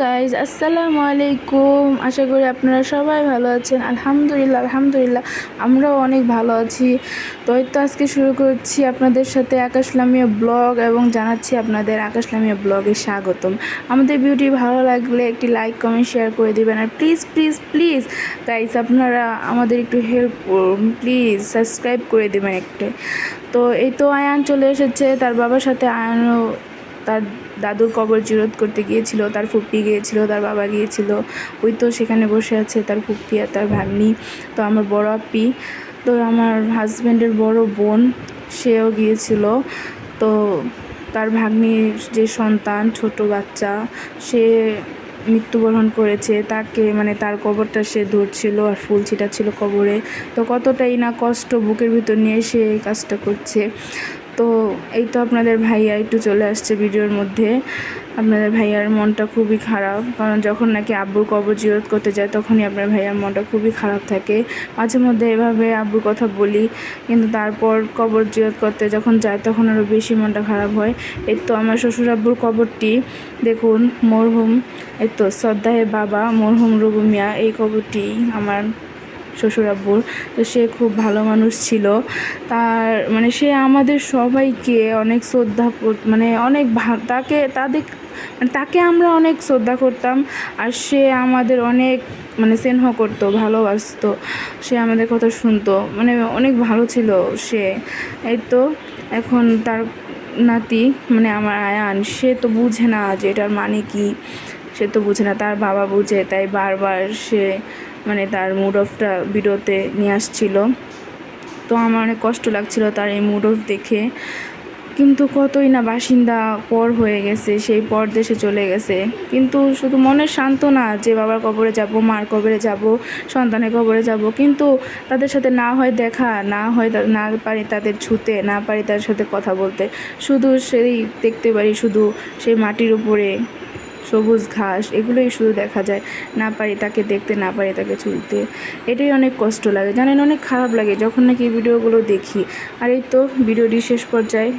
Guys, আসসালামু আলাইকুম। আশা করি আপনারা সবাই ভালো আছেন। আলহামদুলিল্লাহ আমরাও অনেক ভালো আছি। তো এই তো আজকে শুরু করছি আপনাদের সাথে আকাশ লামিয়া ব্লগ এবং জানাচ্ছি আপনাদের আকাশ লামিয়া ব্লগে স্বাগতম। আমাদের ভিডিওটি ভালো লাগলে একটি লাইক কমেন্ট শেয়ার করে দিবেন। আর প্লিজ গাইজ, আপনারা আমাদের একটু হেল্প করুন, প্লিজ সাবস্ক্রাইব করে দেবেন একটু। তো এই তো আয়ান চলে এসেছে তার বাবার সাথে। আয়ানও তার দাদুর কবর জিয়ারত করতে গিয়েছিল, তার ফুপ্পি গিয়েছিল, তার বাবা গিয়েছিল। ওই তো সেখানে বসে আছে তার ফুপ্পি আর তার ভাগ্নি। তো আমার বড় আপি, তো আমার হাজব্যান্ডের বড় বোন, সেও গিয়েছিল। তো তার ভাগ্নির যে সন্তান, ছোট বাচ্চা, সে মৃত্যুবরণ করেছে। তাকে তার কবরটা সে ধরছিল আর ফুল ছিটাচ্ছিল কবরে। তো কতটাই না কষ্ট বুকের ভিতর নিয়ে সে এই কাজটা করছে। তো এই তো আপনাদের ভাইয়া একটু চলে আসছে ভিডিওর মধ্যে। আপনাদের ভাইয়ার মনটা খুবই খারাপ, কারণ যখন নাকি আব্বুর কবর জিয়ারত করতে যায় তখনই আপনার ভাইয়ার মনটা খুবই খারাপ থাকে। মাঝে মধ্যে এভাবে আব্বুর কথা বলি, কিন্তু তারপর কবর জিয়ারত করতে যখন যায় তখন আরও বেশি মনটা খারাপ হয়। এই তো আমার শ্বশুর আব্বুর কবরটি দেখুন, মরহুম এই তো শ্রদ্ধায় বাবা মরহুম রঘু মিয়া, এই কবরটি আমার শ্বশুর আব্বুর। তো সে খুব ভালো মানুষ ছিল। তার সে আমাদের সবাইকে অনেক শ্রদ্ধা অনেক তাকে আমরা অনেক শ্রদ্ধা করতাম। আর সে আমাদের অনেক স্নেহ করতো, ভালোবাসতো। সে আমাদের কথা শুনতো, অনেক ভালো ছিল সে। এই তো এখন তার নাতি আমার আয়ান, সে তো বুঝে না যে এটার মানে কি। সে তো বুঝে না, তার বাবা বুঝে, তাই বারবার সে তার মুড অফটা ভিডিওতে নিয়ে আসছিল। তো আমার অনেক কষ্ট লাগছিল তার এই মুড অফ দেখে। কিন্তু কতই না বাসিন্দা পর হয়ে গেছে, সেই পর দেশে চলে গেছে। কিন্তু শুধু মনের সান্ত্বনা যে বাবার কবরে যাব, মার কবরে যাব, সন্তানের কবরে যাব, কিন্তু তাদের সাথে না হয় দেখা, না পারি তাদের ছুতে, না পারি তাদের সাথে কথা বলতে। শুধু সেই দেখতে পারি, শুধু সেই মাটির উপরে সবুজ ঘাস, এগুলোই শুধু দেখা যায়। না পারি তাকে দেখতে, না পারি তাকে ছুঁতে। এটাই অনেক কষ্ট লাগে, জানেন, অনেক খারাপ লাগে যখন নাকি এই ভিডিওগুলো দেখি। আর এই তো ভিডিওটি শেষ পর্যায়ে।